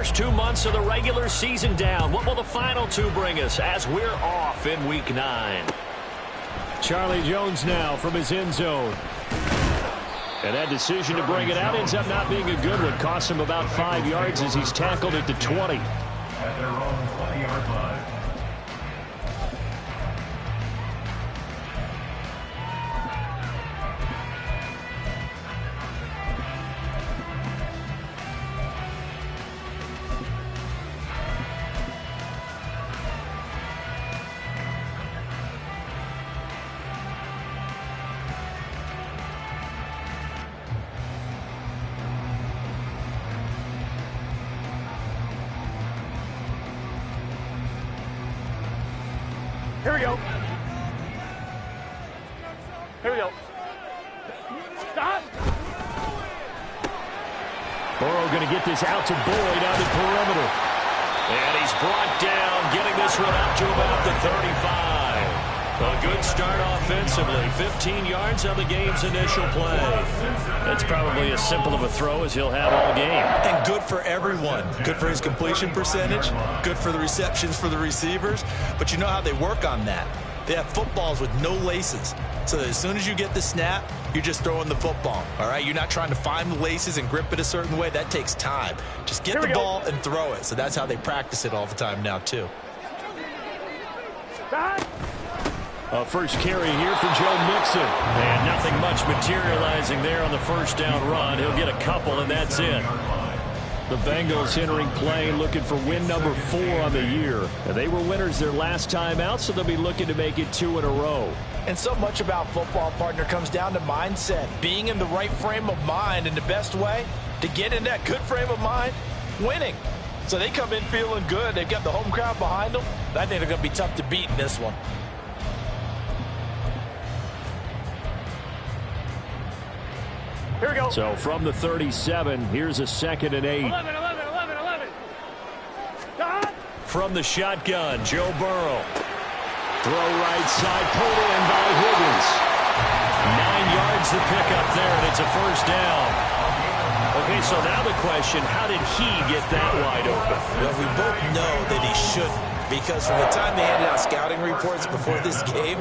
first 2 months of the regular season down. What will the final two bring us as we're off in Week 9? Charlie Jones now from his end zone. And that decision to bring it out ends up not being a good one. Costs him about 5 yards as he's tackled at the 20. At their own 20-yard line. Here we go. Here we go. Stop. Burrow going to get this out to Boyd on the perimeter. And he's brought down, getting this one up to about the 35. A good start offensively. 15 yards on the game's initial play. That's probably as simple of a throw as he'll have all game. And good for everyone. Good for his completion percentage. Good for the receptions for the receivers. But you know how they work on that. They have footballs with no laces. So that as soon as you get the snap, you're just throwing the football. All right? You're not trying to find the laces and grip it a certain way. That takes time. Just get the ball and throw it. So that's how they practice it all the time now, too. A first carry here for Joe Mixon. And nothing much materializing there on the first down run. He'll get a couple, and that's it. The Bengals entering play looking for win number 4 on the year. And they were winners their last time out, so they'll be looking to make it 2 in a row. And so much about football, partner, comes down to mindset. Being in the right frame of mind, and the best way to get in that good frame of mind, winning. So they come in feeling good. They've got the home crowd behind them. I think they're going to be tough to beat in this one. Here we go. So from the 37, here's a 2nd and 8. 11. Stop. From the shotgun, Joe Burrow. Throw right side, pulled in by Higgins. 9 yards the pickup there, and it's a first down. Okay, so now the question, how did he get that wide open? Well, we both know that he shouldn't. Because from the time they handed out scouting reports before this game,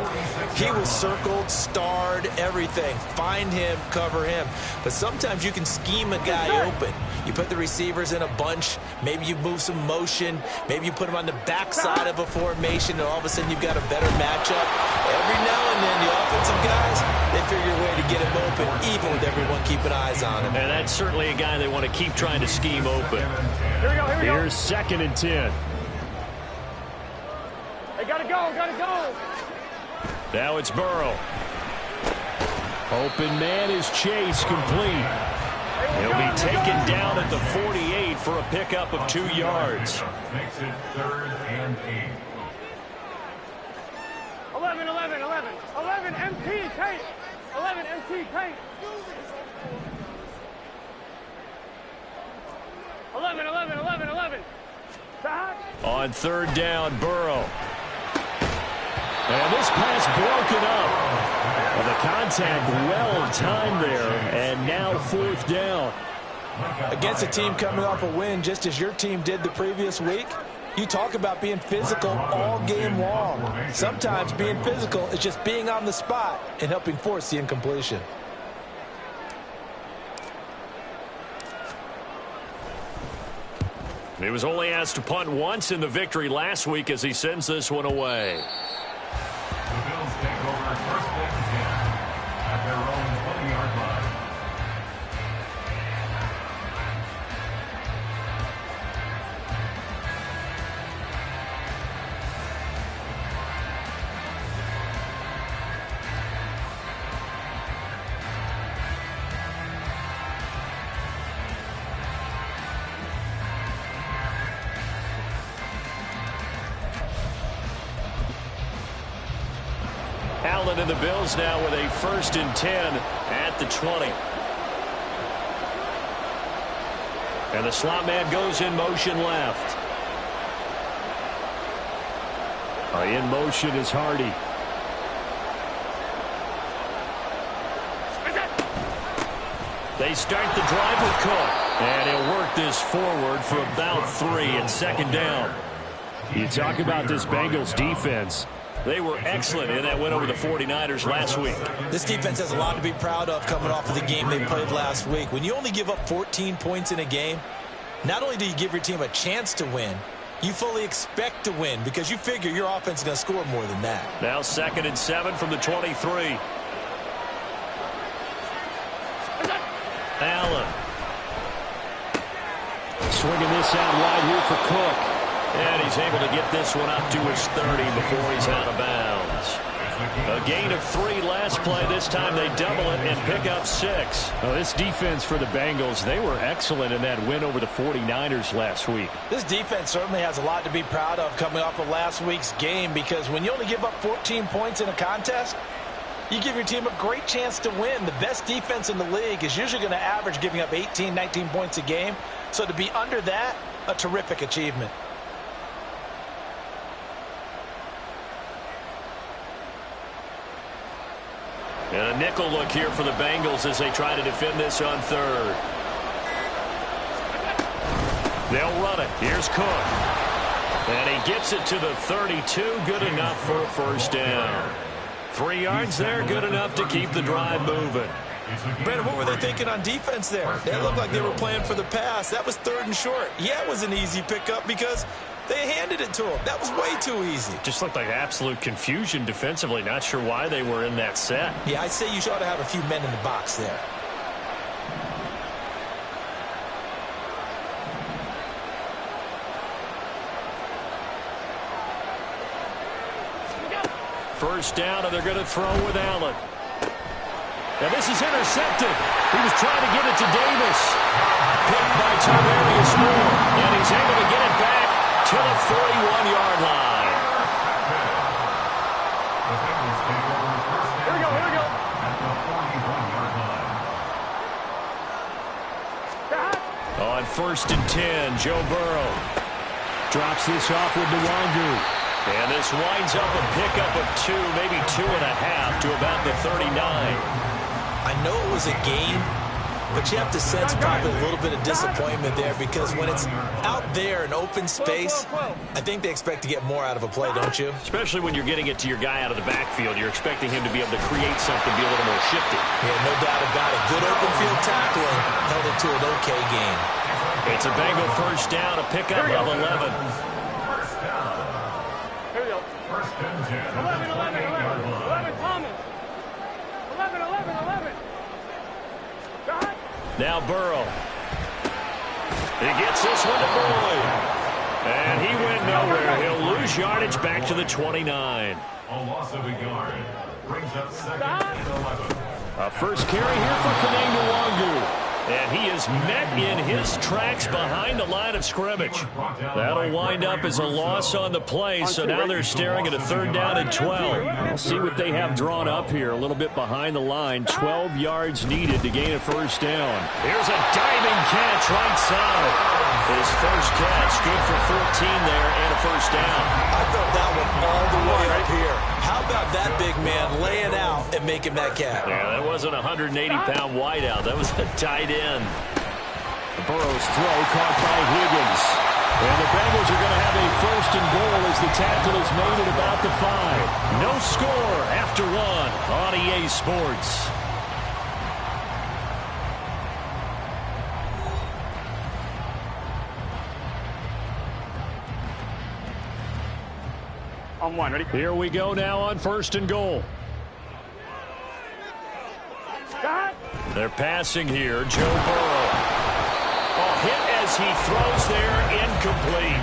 he was circled, starred, everything. Find him, cover him. But sometimes you can scheme a guy open. You put the receivers in a bunch. Maybe you move some motion. Maybe you put them on the backside of a formation, and all of a sudden you've got a better matchup. Every now and then, the offensive guys, they figure a way to get him open, even with everyone keeping eyes on him. And that's certainly a guy they want to keep trying to scheme open. Here we go. Here's 2nd and 10. Gotta go. Now it's Burrow. Open man is Chase, complete. He'll be taken down at the 48 for a pickup of 2 yards. Makes it 3rd and 8. 11. 11 MT tape. 11 MT tape. 11. Stop. On 3rd down, Burrow. And this pass broken up. Well, the contact well-timed there, and now 4th down. Against a team coming off a win, just as your team did the previous week, you talk about being physical all game long. Sometimes being physical is just being on the spot and helping force the incompletion. He was only asked to punt once in the victory last week as he sends this one away. The Bills take over 1st and 10 at their own 20-yard line. Allen and the Bills now with a 1st and 10 at the 20. And the slot man goes in motion left. In motion is Hardy. They start the drive with Cook. And he'll work this forward for about 3 and second down. You talk about this Bengals defense. They were excellent in that win over the 49ers last week. This defense has a lot to be proud of coming off of the game they played last week. When you only give up 14 points in a game, not only do you give your team a chance to win, you fully expect to win because you figure your offense is going to score more than that. Now 2nd and 7 from the 23. Allen. Swinging this out wide here for Cook. And he's able to get this one up to his 30 before he's out of bounds. A gain of 3 last play. This time they double it and pick up 6. Oh, this defense for the Bengals, they were excellent in that win over the 49ers last week. This defense certainly has a lot to be proud of coming off of last week's game because when you only give up 14 points in a contest, you give your team a great chance to win. The best defense in the league is usually going to average giving up 18, 19 points a game. So to be under that, a terrific achievement. And a nickel look here for the Bengals as they try to defend this on 3rd. They'll run it. Here's Cook. And he gets it to the 32. Good enough for a first down. 3 yards there. Good enough to keep the drive moving. Brandon, what were they thinking on defense there? They looked like they were playing for the pass. That was 3rd and short. Yeah, it was an easy pickup because they handed it to him. That was way too easy. Just looked like absolute confusion defensively. Not sure why they were in that set. Yeah, I'd say you ought to have a few men in the box there. First down, and they're going to throw with Allen. Now this is intercepted. He was trying to get it to Davis. Picked by Tarvarius Moore. And he's able to get it back to the 41-yard line. Here we go, here we go. At the 41-yard line. On 1st and 10, Joe Burrow drops this off with Nwangu. And this winds up a pickup of 2, maybe 2.5 to about the 39. I know it was a gain, but you have to sense probably a little bit of disappointment there because when it's out there in open space, I think they expect to get more out of a play, don't you? Especially when you're getting it to your guy out of the backfield. You're expecting him to be able to create something, be a little more shifty. Yeah, no doubt about it. Good open field tackling held it to an okay game. It's a Bengal first down, a pickup of 11. First down. Here we go. 1st and 10. 11, 11, 11. 11, Thomas. 11, 11, 11. God. Now Burrow. He gets this one to Boyd. And he went nowhere. He'll lose yardage back to the 29. A loss of a yard. Brings up 2nd and 11. A first carry here for Nwangu. And he is met in his tracks behind the line of scrimmage. That'll wind up as a loss on the play, so now they're staring at a 3rd down and 12. We'll see what they have drawn up here, a little bit behind the line. 12 yards needed to gain a first down. Here's a diving catch right side. His first catch, good for 14 there and a first down. I felt that one all the way up here. How about that big man laying out and making that catch? Yeah, that wasn't a 180-pound wideout. That was a tight end. Burrow's throw caught by Higgins. And the Bengals are going to have a 1st and goal as the tackle is made at about the 5. No score after 1 on EA Sports. On 1, ready? Here we go now on 1st and goal. God. They're passing here. Joe Burrow. Oh, hit as he throws there, incomplete.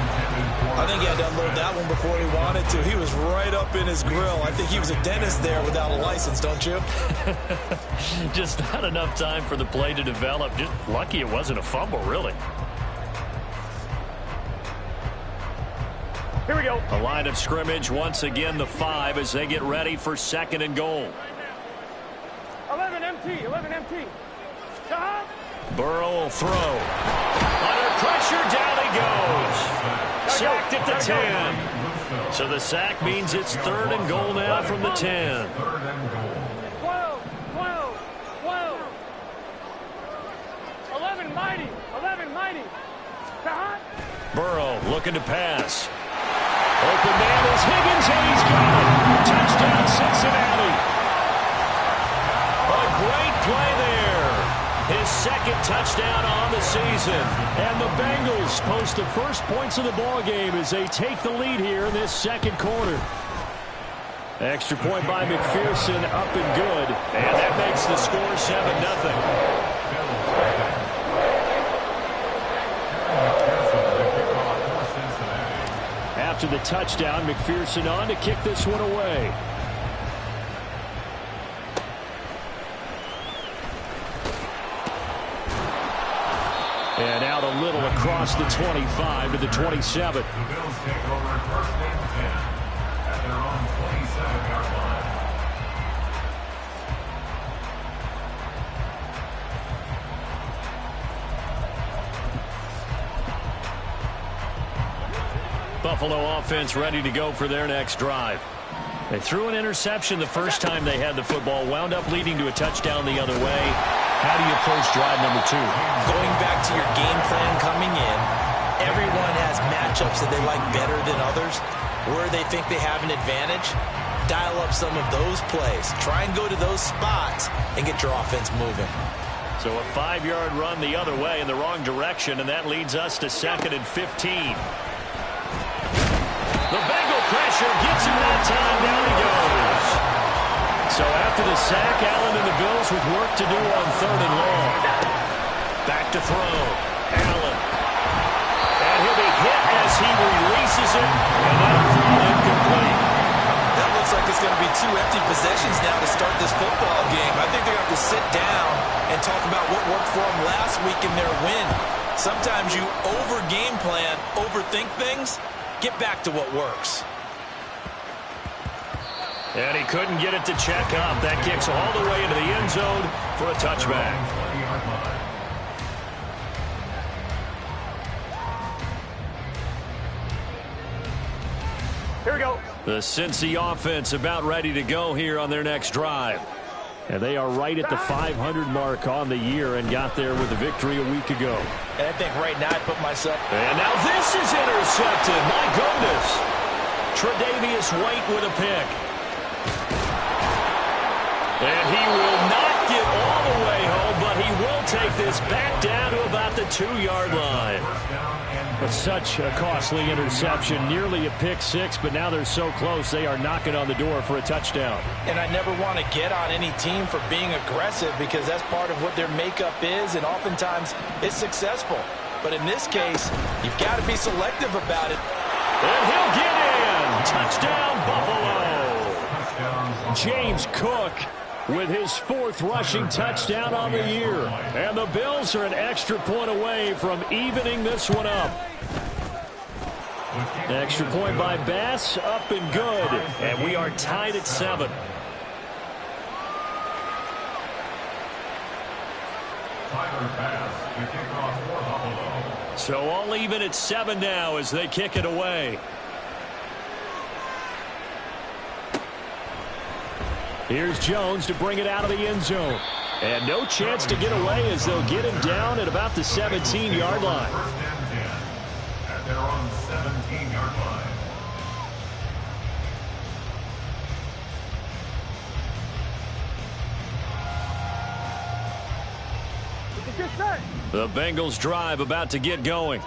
I think he had to unload that one before he wanted to. He was right up in his grill. I think he was a dentist there without a license, don't you? Just not enough time for the play to develop. Just lucky it wasn't a fumble, really. Here we go. A line of scrimmage, once again the 5 as they get ready for 2nd and goal. 11 MT, 11 MT. God. Burrow will throw. Under pressure, down he goes. Sacked at the 10. So the sack means it's 3rd and goal now from the 10. 3rd and goal. 12, 12, 12. 11 mighty, 11. Burrow looking to pass. Open man is Higgins, and he's got it. Touchdown, Cincinnati. A great play there. His second touchdown on the season. And the Bengals post the first points of the ball game as they take the lead here in this second quarter. Extra point by McPherson, up and good. And that makes the score 7-0. After the touchdown, McPherson on to kick this one away. And out a little across the 25 to the 27. The Bills take over first and 10 at their own 27-yard line. Buffalo offense ready to go for their next drive. They threw an interception the first time they had the football, wound up leading to a touchdown the other way. How do you approach drive number 2? Going back to your game plan coming in, everyone has matchups that they like better than others. Where they think they have an advantage, dial up some of those plays. Try and go to those spots and get your offense moving. So a 5-yard run the other way in the wrong direction, and that leads us to 2nd and 15. The Bengal pressure gets him that time. Down he goes. So after the sack, Allen and the Bills with work to do on 3rd and long. Back to throw. Allen. And he'll be hit as he releases it. And that'll fall incomplete. That looks like it's going to be 2 empty possessions now to start this football game. I think they're going to have to sit down and talk about what worked for them last week in their win. Sometimes you over-game plan, overthink things. Get back to what works. And he couldn't get it to check up. That kicks all the way into the end zone for a touchback. Here we go. The Cincy offense about ready to go here on their next drive. And they are right at the 500 mark on the year and got there with a victory a week ago. And I think right now I put myself... And now this is intercepted. My goodness. Tre'Davious White with a pick. And he will not get all the way home, but he will take this back down to about the 2-yard line. But such a costly interception, nearly a pick six, but now they're so close they are knocking on the door for a touchdown. And I never want to get on any team for being aggressive because that's part of what their makeup is, and oftentimes it's successful. But in this case, you've got to be selective about it. And he'll get in. Touchdown, Buffalo. James Cook with his 4th rushing touchdown on the year. And the Bills are an extra point away from evening this one up. Extra point by Bass, up and good. And we are tied at 7. So all even at 7 now as they kick it away. Here's Jones to bring it out of the end zone. And no chance to get away as they'll get him down at about the 17-yard line. First and 10 at their own 17-yard line. The Bengals drive about to get going.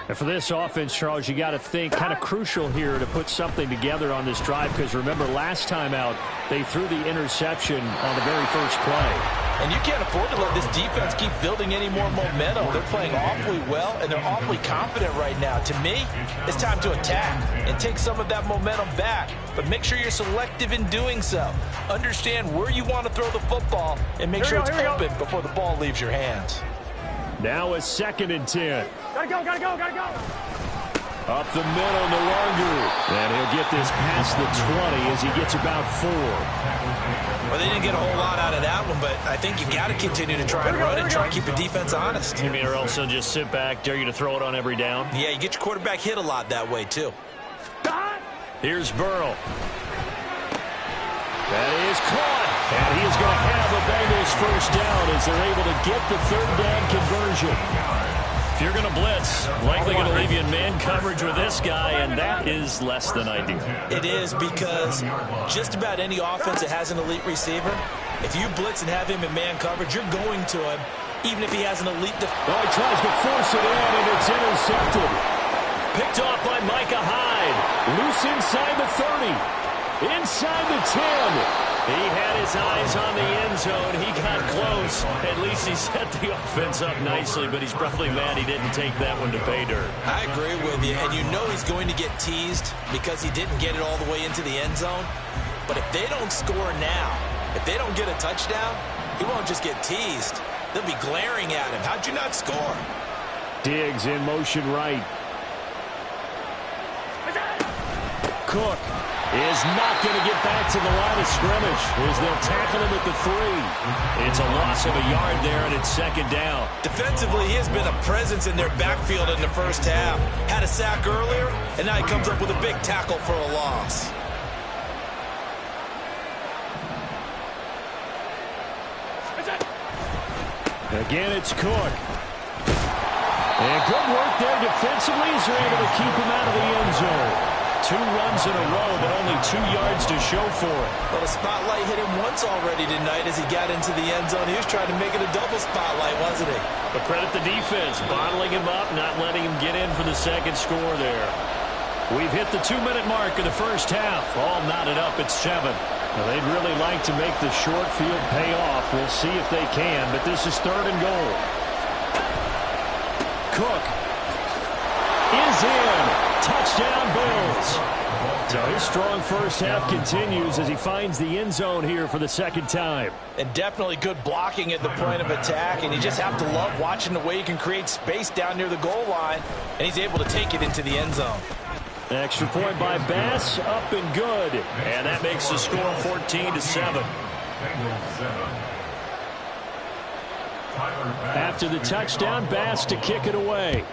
And for this offense, Charles, you got to think kind of crucial here to put something together on this drive because remember last time out they threw the interception on the very first play. And you can't afford to let this defense keep building any more momentum. They're playing awfully well, and they're awfully confident right now. To me, it's time to attack and take some of that momentum back. But make sure you're selective in doing so. Understand where you want to throw the football and make sure it's open before the ball leaves your hands. Now a 2nd and 10. Gotta go, gotta go, gotta go. Up the middle, no longer. And he'll get this past the 20 as he gets about 4. Well, they didn't get a whole lot out of that one, but I think you got to continue to try and run it and try and keep the defense honest. You mean or else they'll just sit back, dare you to throw it on every down? Yeah, you get your quarterback hit a lot that way, too. Here's Burrow. That is caught. And he is going to have a Bengals first down as they're able to get the 3rd down conversion. If you're going to blitz, likely going to leave you in man coverage with this guy, and that is less than ideal. It is, because just about any offense that has an elite receiver, if you blitz and have him in man coverage, you're going to him, even if he has an elite Oh, he tries to force it in, and it's intercepted. Picked off by Micah Hyde. Loose inside the 30. Inside the 10. He had his eyes on the end zone. He got close. At least he set the offense up nicely, but he's probably mad he didn't take that one to pay dirt. I agree with you, and you know he's going to get teased because he didn't get it all the way into the end zone. But if they don't score now, if they don't get a touchdown, he won't just get teased. They'll be glaring at him. How'd you not score? Diggs in motion right. Cook is not going to get back to the line of scrimmage as they'll tackle him at the 3. It's a loss of a yard there, and it's second down. Defensively, he has been a presence in their backfield in the first half. Had a sack earlier, and now he comes up with a big tackle for a loss. Again, it's Cook. And good work there defensively as they're able to keep him out of the end zone. 2 runs in a row, but only 2 yards to show for it. Well, the spotlight hit him once already tonight as he got into the end zone. He was trying to make it a double spotlight, wasn't he? But credit the defense, bottling him up, not letting him get in for the second score there. We've hit the 2-minute mark of the first half. All knotted up at 7. Now, they'd really like to make the short field pay off. We'll see if they can, but this is 3rd and goal. Cook is in. Touchdown, Bills. So his strong first half continues as he finds the end zone here for the second time. And definitely good blocking at the point of attack, and you just have to love watching the way he can create space down near the goal line, and he's able to take it into the end zone. Extra point by Bass, up and good. And that makes the score 14-7. After the touchdown, Bass to kick it away.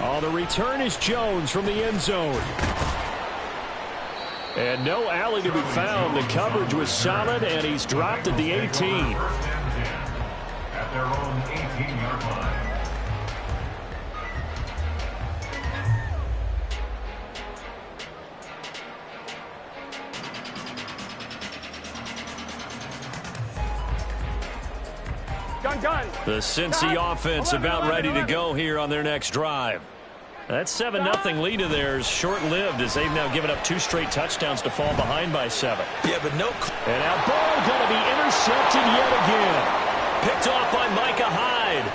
Oh, the return is Jones from the end zone. And no alley to be found. The coverage was solid, and he's dropped at the 18. At their own 18-yard line. Done. The Cincy offense about ready to go here on their next drive. That 7-0 lead of theirs short-lived as they've now given up 2 straight touchdowns to fall behind by 7. Yeah, but no... And now ball going to be intercepted yet again. Picked off by Micah Hyde.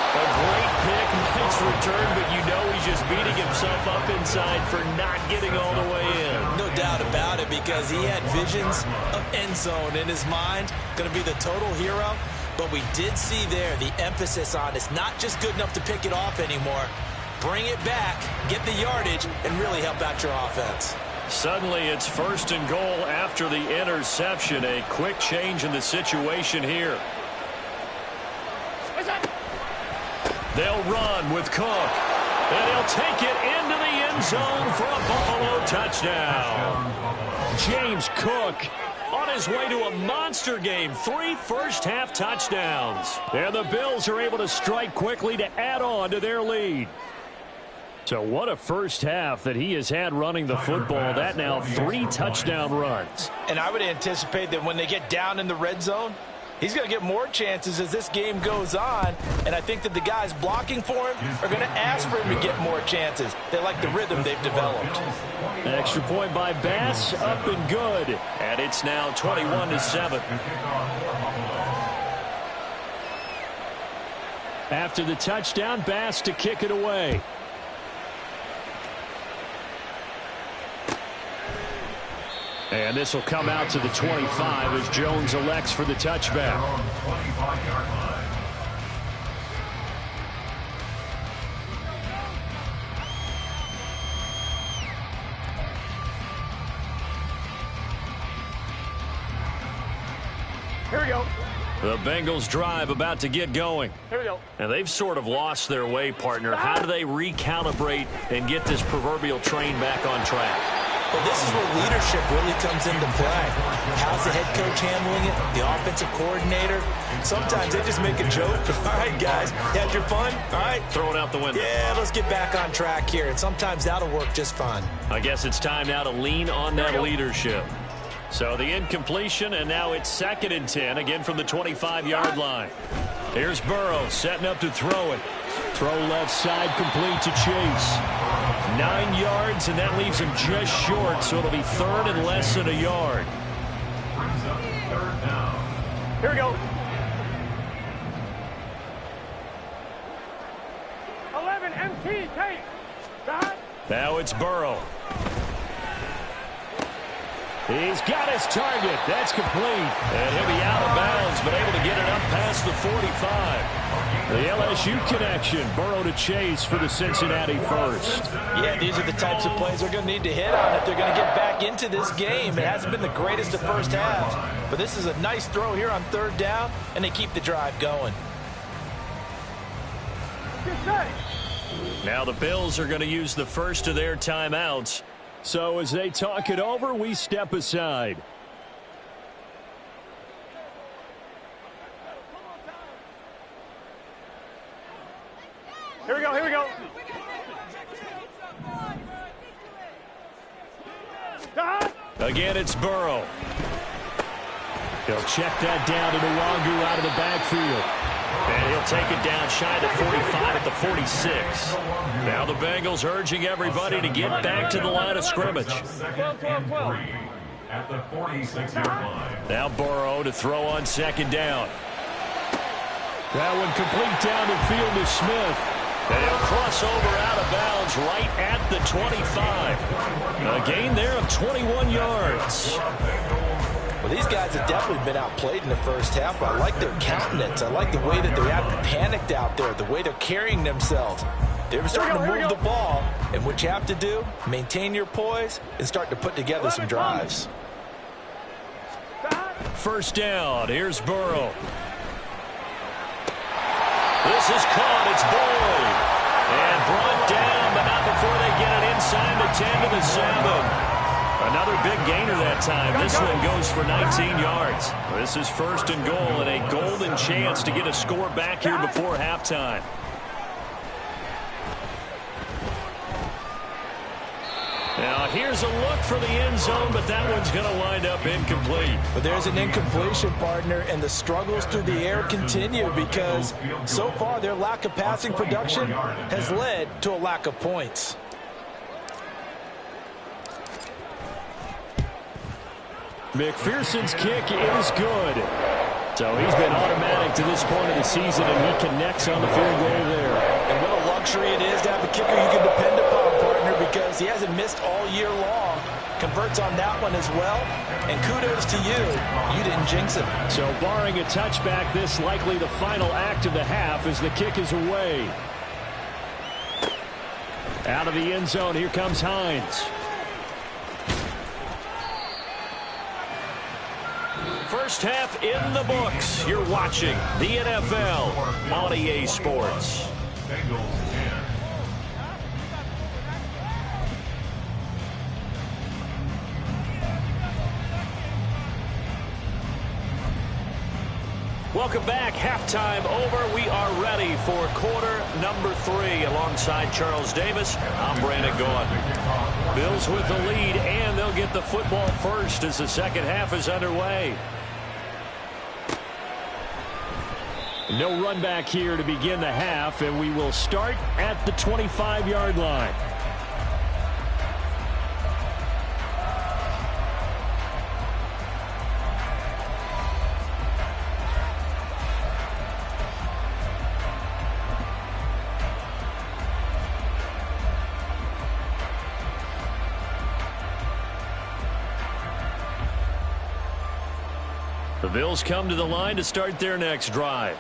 A great pick, nice return, but you know he's just beating himself up inside for not getting all the way in. No doubt about it, because he had visions of end zone in his mind. Going to be the total hero. But we did see there the emphasis on it's not just good enough to pick it off anymore. Bring it back, get the yardage, and really help out your offense. Suddenly it's 1st and goal after the interception. A quick change in the situation here. They'll run with Cook. And he'll take it into the end zone for a Buffalo touchdown. James Cook on his way to a monster game. 3 first-half touchdowns. And the Bills are able to strike quickly to add on to their lead. So what a first half that he has had running the football. That now 3 touchdown runs. And I would anticipate that when they get down in the red zone, he's going to get more chances as this game goes on. And I think that the guys blocking for him are going to ask for him to get more chances. They like the rhythm they've developed. An extra point by Bass, up and good. And it's now 21-7. After the touchdown, Bass to kick it away. And this will come out to the 25 as Jones elects for the touchback. Here we go. The Bengals drive about to get going. Here we go. And they've sort of lost their way, partner. How do they recalibrate and get this proverbial train back on track? Well, this is where leadership really comes into play. How's the head coach handling it? The offensive coordinator? Sometimes they just make a joke. All right, guys, had your fun? All right. Throw it out the window. Yeah, let's get back on track here. And sometimes that'll work just fine. I guess it's time now to lean on that leadership. So the incompletion, and now it's 2nd and 10, again from the 25-yard line. Here's Burrow setting up to throw it. Throw left side complete to Chase. 9 yards, and that leaves him just short, so it'll be 3rd and less than a yard. Here we go. 11 MT, take. Stop. Now it's Burrow. He's got his target. That's complete. And he'll be out of bounds, but able to get it up past the 45. The LSU connection. Burrow to Chase for the Cincinnati first. Yeah, these are the types of plays they're going to need to hit on if they're going to get back into this game. It hasn't been the greatest of first halves, but this is a nice throw here on 3rd down, and they keep the drive going. Now the Bills are going to use the first of their timeouts. So as they talk it over, we step aside. Here we go, here we go. Stop. Again, it's Burrow. He'll check that down to Nwangu out of the backfield. And he'll take it down shy of the 45 at the 46. Now the Bengals urging everybody to get back to the line of scrimmage. 12, 12, 12. At the 46-yard line. Now Burrow to throw on 2nd down. That one complete down the field to Smith. And he'll cross over out of bounds right at the 25. A gain there of 21 yards. Well, these guys have definitely been outplayed in the first half, but I like their countenance. I like the way that they haven't panicked out there, the way they're carrying themselves. They're starting to move the ball, and what you have to do, maintain your poise and start to put together some drives. 1st down. Here's Burrow. This is caught. It's Boyd. And brought down, but not before they get it inside the 10 to the 7. Another big gainer that time. This one goes for 19 yards. This is 1st and goal, and a golden chance to get a score back here before halftime. Now here's a look for the end zone, but that one's going to wind up incomplete. But there's an incompletion, partner, and the struggles through the air continue because so far their lack of passing production has led to a lack of points. McPherson's kick is good. So he's been automatic to this point of the season, and he connects on the field goal there. And what a luxury it is to have a kicker you can depend upon, partner, because he hasn't missed all year long. Converts on that one as well. And kudos to you. You didn't jinx him. So barring a touchback, this likely the final act of the half as the kick is away. Out of the end zone, here comes Hines. First half in the books. You're watching the NFL on EA Sports. Bengals 10. Welcome back. Halftime over. We are ready for quarter number 3. Alongside Charles Davis, I'm Brandon Gaughan. Bills with the lead, and they'll get the football first as the second half is underway. No run back here to begin the half, and we will start at the 25-yard line. The Bills come to the line to start their next drive.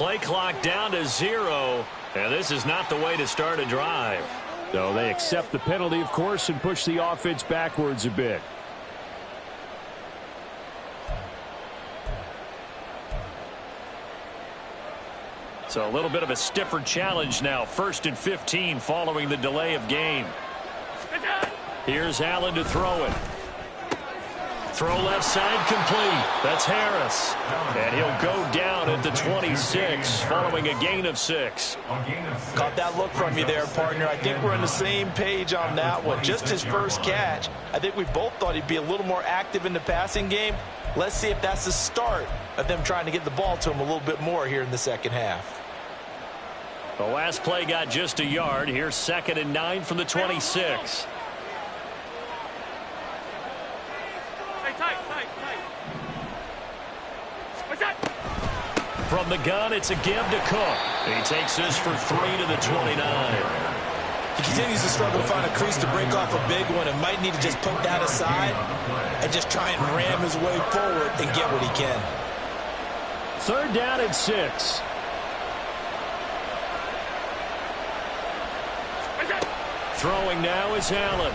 play clock down to 0, and this is not the way to start a drive. So they accept the penalty, of course, and push the offense backwards a bit. So a little bit of a stiffer challenge now. 1st and 15 following the delay of game. Here's Allen to throw it. Throw left side complete. That's Harris. And he'll go down at the 26 following a gain of 6. Caught that look from you there, partner. I think we're on the same page on that one. Just his first catch. I think we both thought he'd be a little more active in the passing game. Let's see if that's the start of them trying to get the ball to him a little bit more here in the second half. The last play got just a yard. Here's 2nd and 9 from the 26. From the gun, it's a give to Cook. He takes this for 3 to the 29. He continues to struggle to find a crease to break off a big one and might need to just put that aside and just try and ram his way forward and get what he can. 3rd down and 6. Throwing now is Allen.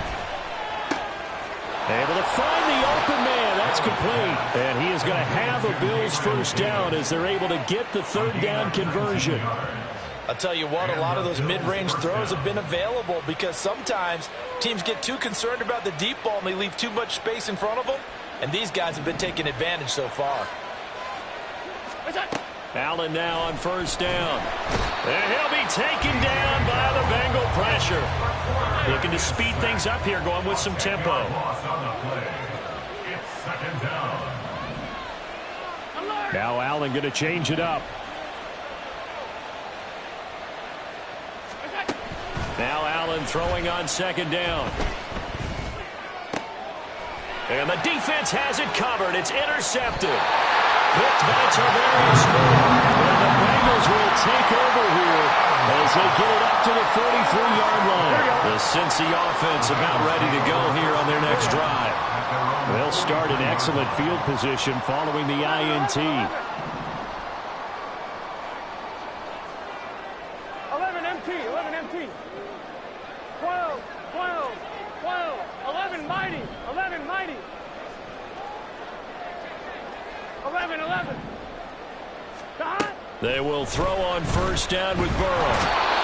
Able to find the open man. That's complete. And he is going to have a Bills first down as they're able to get the 3rd down conversion. I'll tell you what, a lot of those mid-range throws have been available because sometimes teams get too concerned about the deep ball and they leave too much space in front of them. And these guys have been taking advantage so far. Allen now on 1st down. And he'll be taken down by the Bengal pressure. Looking to speed things up here, going with some tempo. Now Allen going to change it up. Now Allen throwing on 2nd down. And the defense has it covered. It's intercepted. Picked by Tavarius Ford. And the Bengals will take over here as they get it up to the 43-yard line. The Cincy offense about ready to go here on their next drive. They'll start in excellent field position following the INT. 11 MT, 11 MT. 12, 12, 12. 11 mighty, 11 mighty. 11, 11. They will throw on 1st down with Burrow.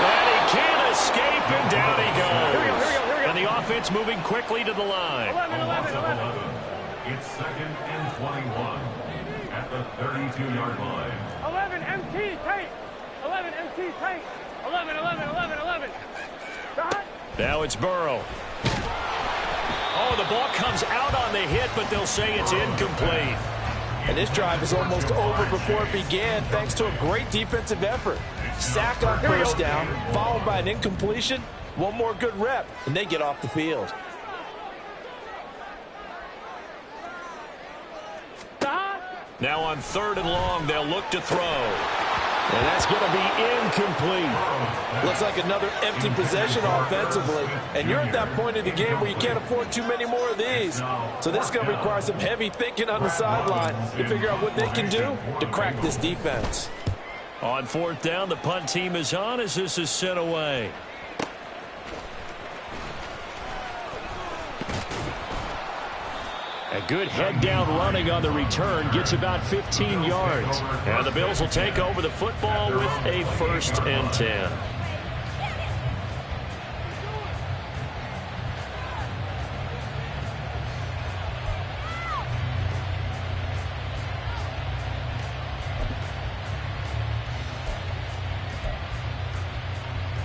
And he can't escape, and down he goes. Here we go. And the offense moving quickly to the line. 11. It's 2nd and 21 at the 32-yard line. 11 MT, tight. 11 MT, tight. 11. Now it's Burrow. Oh, the ball comes out on the hit, but they'll say it's incomplete. And this drive is almost over before it began thanks to a great defensive effort. Sack on 1st down, followed by an incompletion. One more good rep, and they get off the field. Now on 3rd and long, they'll look to throw. And that's going to be incomplete. Looks like another empty possession offensively. And you're at that point in the game where you can't afford too many more of these. So this is going to require some heavy thinking on the sideline to figure out what they can do to crack this defense. On 4th down, the punt team is on as this is sent away. A good head down running on the return gets about 15 yards. And the Bills will take over the football with a 1st and 10.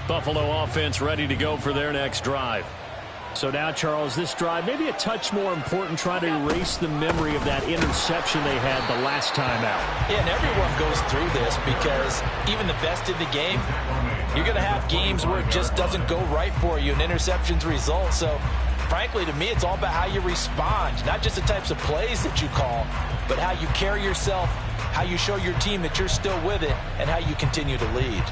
Buffalo offense ready to go for their next drive. So now, Charles, this drive maybe a touch more important, trying to erase the memory of that interception they had the last time out. Yeah, and everyone goes through this because even the best in the game, you're going to have games where it just doesn't go right for you and interceptions result. So, frankly, to me, it's all about how you respond, not just the types of plays that you call, but how you carry yourself, how you show your team that you're still with it, and how you continue to lead.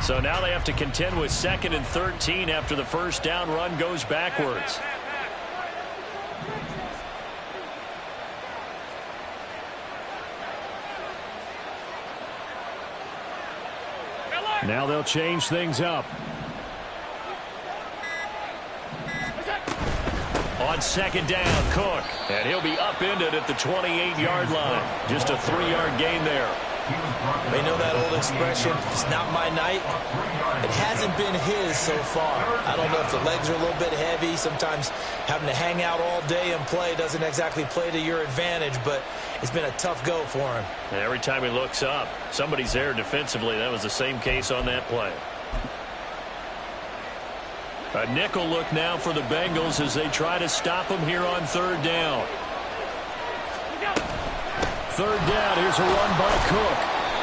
So now they have to contend with 2nd and 13 after the 1st down run goes backwards. Now they'll change things up. On second down, Cook. And he'll be upended at the 28-yard line. Just a 3-yard gain there. They know that old expression, it's not my night. It hasn't been his so far. I don't know if the legs are a little bit heavy. Sometimes having to hang out all day and play doesn't exactly play to your advantage, but it's been a tough go for him. And every time he looks up, somebody's there defensively. That was the same case on that play. A nickel look now for the Bengals as they try to stop him here on third down. Third down, here's a run by Cook.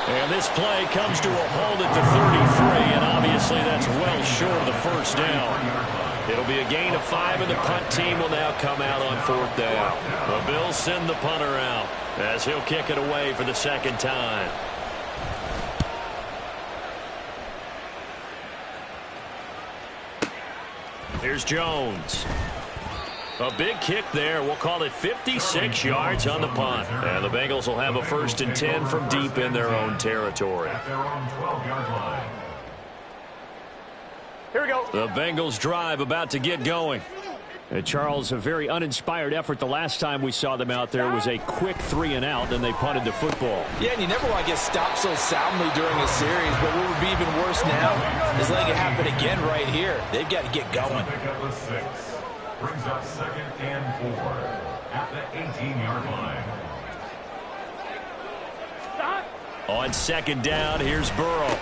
And this play comes to a halt at the 33, and obviously that's well short of the first down. It'll be a gain of 5, and the punt team will now come out on fourth down. The Bills send the punter out as he'll kick it away for the second time. Here's Jones. A big kick there. We'll call it 56 yards on the punt. And the Bengals will have a 1st and 10 from deep in their own territory. At their own 12-yard line. Here we go. The Bengals drive about to get going. And Charles, a very uninspired effort the last time we saw them out there was a quick 3-and-out, and they punted the football. Yeah, and you never want to get stopped so soundly during a series, but what would be even worse now is letting it happen again right here. They've got to get going. Pick up a 6. Brings up 2nd and 4 at the 18-yard line. Stop. On second down, here's Burrow.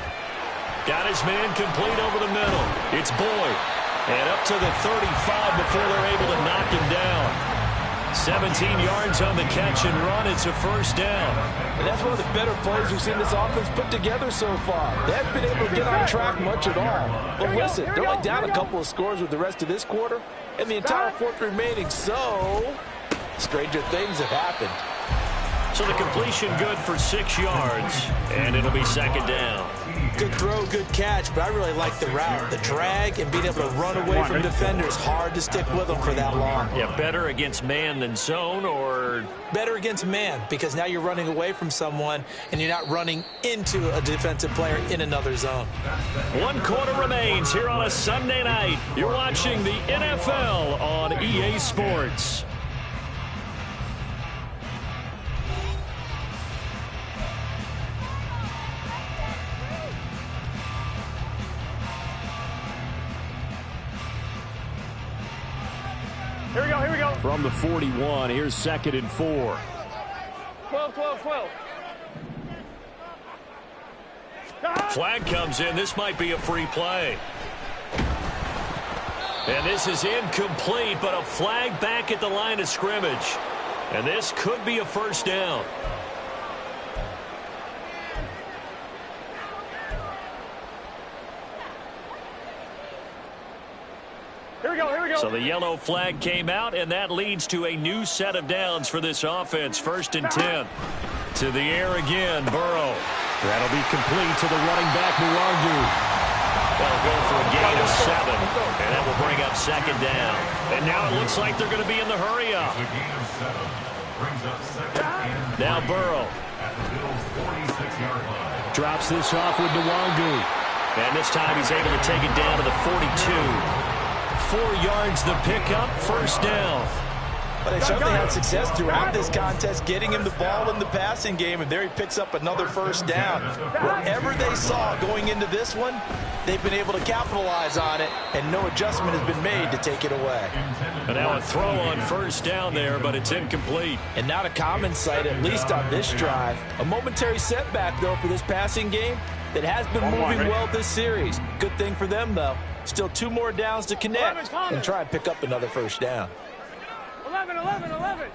Got his man complete over the middle. It's Boyd. And up to the 35 before they're able to knock him down. 17 yards on the catch and run. It's a 1st down. And that's one of the better plays we've seen this offense put together so far. They haven't been able to get on track much at all. But listen, they're only down a couple of scores with the rest of this quarter and the entire 4th remaining. So, stranger things have happened. So the completion good for 6 yards, and it'll be 2nd down. Good throw, good catch, but I really like the route. The drag and being able to run away from defenders. Hard to stick with them for that long. Yeah, better against man than zone, or better against man, because now you're running away from someone and you're not running into a defensive player in another zone. 1 quarter remains here on a Sunday night. You're watching the NFL on EA Sports. Here we go, here we go. From the 41, here's 2nd and 4. 12, 12, 12. Flag comes in. This might be a free play. And this is incomplete, but a flag back at the line of scrimmage. And this could be a 1st down. Here we go, here we go. So the yellow flag came out, and that leads to a new set of downs for this offense. 1st and 10. To the air again, Burrow. That'll be complete to the running back, Muwangu. That'll go for a gain of 7, and that will bring up 2nd down. And now it looks like they're going to be in the hurry-up. The gain of 7 brings up 2nd and Now Burrow at the Bills' 46-yard line. drops this off with Muwangu. And this time he's able to take it down to the 42. 4 yards the pickup, 1st down. But they certainly had success throughout this contest, getting him the ball in the passing game, and there he picks up another 1st down. Whatever they saw going into this one, they've been able to capitalize on it, and no adjustment has been made to take it away. And now a throw on 1st down there, but it's incomplete. And not a common sight, at least on this drive. A momentary setback, though, for this passing game that has been moving well this series. Good thing for them, though. Still 2 more downs to connect and try and pick up another 1st down. 11, 11, 11.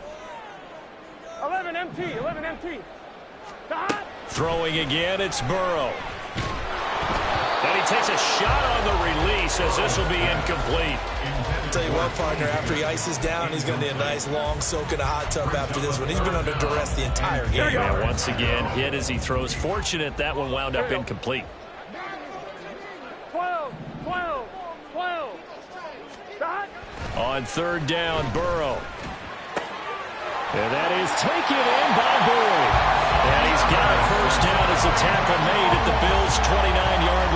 11 MT, 11 MT. Stop. Throwing again, it's Burrow. And he takes a shot on the release as this will be incomplete. I'll tell you what, partner, after he ices down, he's going to need a nice long soak in a hot tub after this one. He's been under duress the entire game. And once again, hit as he throws. Fortunate that one wound up incomplete. 12, 12, 12. Stop. On 3rd down, Burrow. And that is taken in by Boyd. And he's got a 1st down as a tackle made at the Bills' 29-yard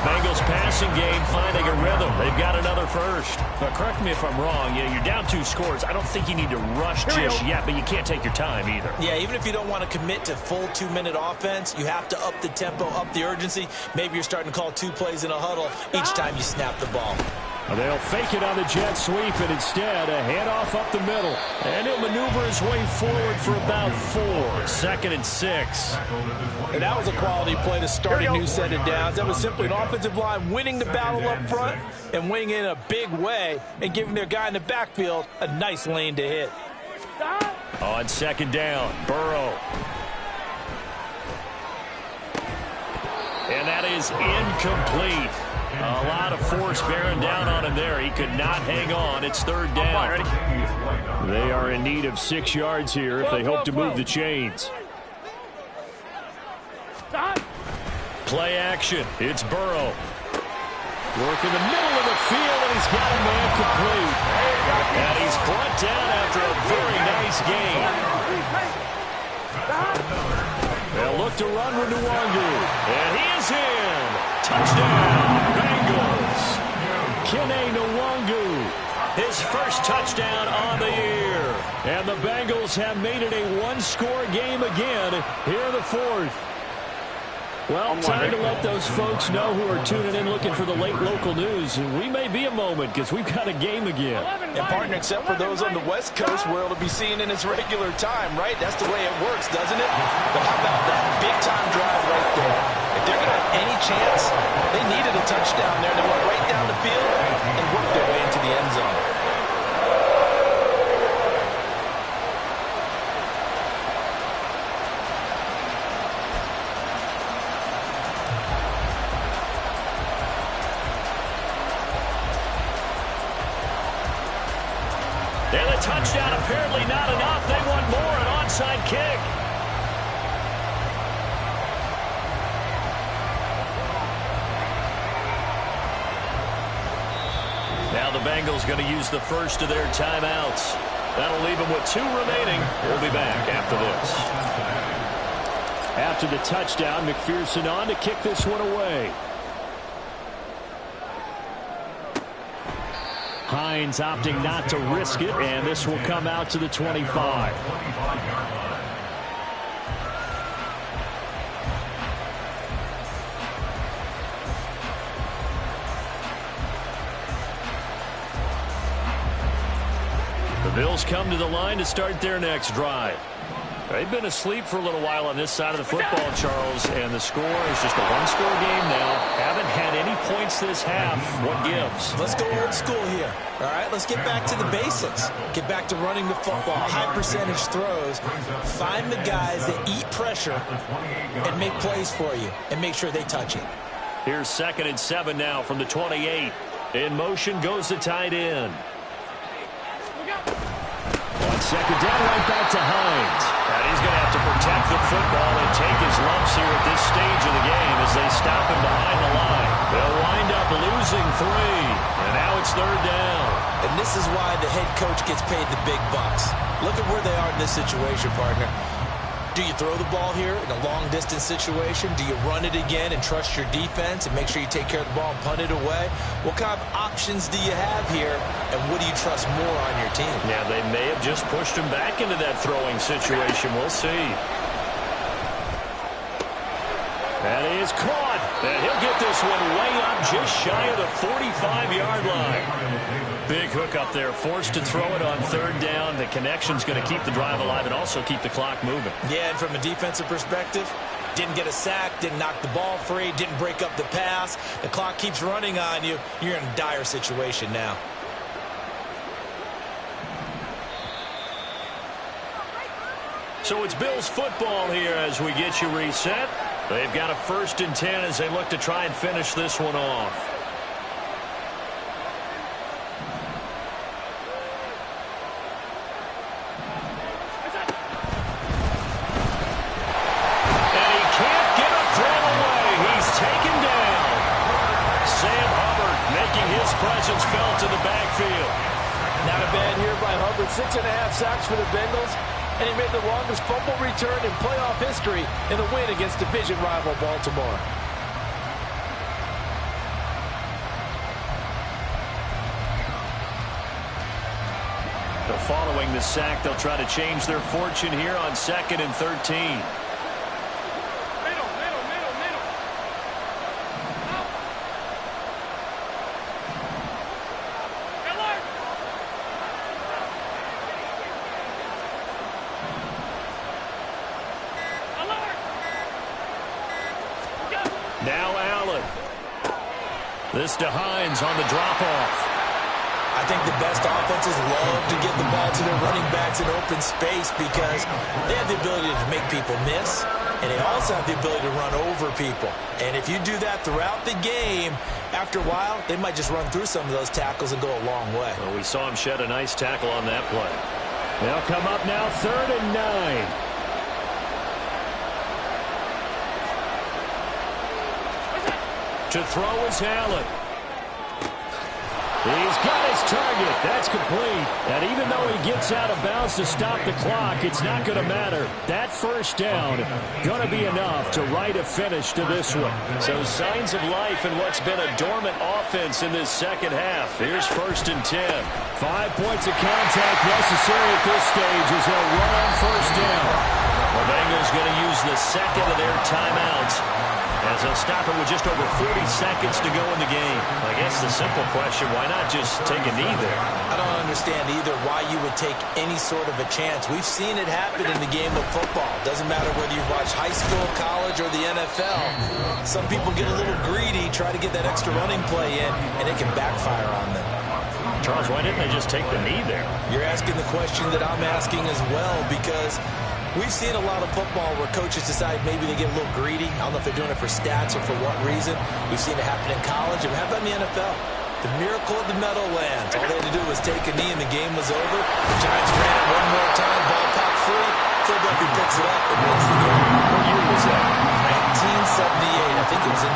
Bengals passing game finding a rhythm. They've got another first. But correct me if I'm wrong. You're down 2 scores. I don't think you need to rush just yet, but you can't take your time either. Yeah, even if you don't want to commit to full 2-minute offense, you have to up the tempo, up the urgency. Maybe you're starting to call 2 plays in a huddle each time you snap the ball. They'll fake it on the jet sweep, and instead a handoff up the middle. And he'll maneuver his way forward for about 4. 2nd and 6. And that was a quality play to start a new set of downs. That was simply an offensive line winning the battle up front and winning in a big way and giving their guy in the backfield a nice lane to hit. On 2nd down, Burrow. And that is incomplete. A lot of force bearing down on him there. He could not hang on. It's 3rd down. They are in need of 6 yards here if they hope to move the chains. Play action. It's Burrow. Work in the middle of the field, and he's got a man complete. And he's brought down after a very nice gain. They'll look to run with Nwangu. And he is in. Touchdown, Bengals. Kene Nwangu. His first touchdown on the year. And the Bengals have made it a 1-score game again here in the 4th. Well, time to let those folks know who are tuning in looking for the late local news. We may be a moment because we've got a game again. And partner, except for those on the West Coast where it'll be seen in its regular time, right? That's the way it works, doesn't it? But how about that big-time drive right there? If they're going to have any chance, they needed a touchdown there. They went right down the field and worked their way into the end zone. And the touchdown apparently not enough. They want more, an onside kick. Now the Bengals going to use the first of their timeouts. That'll leave them with 2 remaining. We'll be back after this. After the touchdown, McPherson on to kick this one away. Hines opting not to risk it, and this will come out to the 25. The Bills come to the line to start their next drive. They've been asleep for a little while on this side of the football, Charles, and the score is just a 1-score game now. Haven't had any points this half. What gives? Let's go old school here. All right, let's get back to the basics. Get back to running the football, high percentage throws. Find the guys that eat pressure and make plays for you and make sure they touch it. Here's 2nd and 7 now from the 28. In motion goes the tight end. On 2nd down, right back to Hines. And he's going to have to protect the football and take his lumps here at this stage of the game as they stop him behind the line. They'll wind up losing 3. And now it's 3rd down. And this is why the head coach gets paid the big bucks. Look at where they are in this situation, partner. Do you throw the ball here in a long-distance situation? Do you run it again and trust your defense and make sure you take care of the ball and punt it away? What kind of options do you have here, and what do you trust more on your team? Yeah, they may have just pushed him back into that throwing situation. We'll see. And he is caught. And he'll get this one way up just shy of the 45-yard line. Big hook up there, forced to throw it on 3rd down. The connection's going to keep the drive alive and also keep the clock moving. Yeah, and from a defensive perspective, didn't get a sack, didn't knock the ball free, didn't break up the pass. The clock keeps running on you. You're in a dire situation now. So it's Bills football here as we get you reset. They've got a 1st and 10 as they look to try and finish this one off. Presence fell to the backfield. Not a bad here by Hubbard. 6.5 sacks for the Bengals, and he made the longest fumble return in playoff history in a win against division rival Baltimore. So following the sack, they'll try to change their fortune here on 2nd and 13. Now Allen. This to Hines on the drop-off. I think the best offenses love to get the ball to their running backs in open space because they have the ability to make people miss, and they also have the ability to run over people. And if you do that throughout the game, after a while, they might just run through some of those tackles and go a long way. Well, we saw him shed a nice tackle on that play. They'll come up now 3rd and 9. To throw is Allen. He's got his target. That's complete. And even though he gets out of bounds to stop the clock, it's not going to matter. That first down going to be enough to write a finish to this one. So signs of life in what's been a dormant offense in this second half. Here's 1st and 10. 5 points of contact necessary at this stage as they'll run on 1st down. The Bengals going to use the second of their timeouts as they'll stop it with just over 40 seconds to go in the game. I guess the simple question, why not just take a knee there? I don't understand either why you would take any sort of a chance. We've seen it happen in the game of football. Doesn't matter whether you watch high school, college, or the NFL. Some people get a little greedy, try to get that extra running play in, and it can backfire on them. Charles, why didn't they just take the knee there? You're asking the question that I'm asking as well, because we've seen a lot of football where coaches decide maybe they get a little greedy. I don't know if they're doing it for stats or for what reason. We've seen it happen in college. And how about in the NFL? The miracle of the Meadowlands. All they had to do was take a knee and the game was over. The Giants ran it one more time. Ball popped free. Philadelphia picks it up and wins the game. What year was that? 1978. I think it was in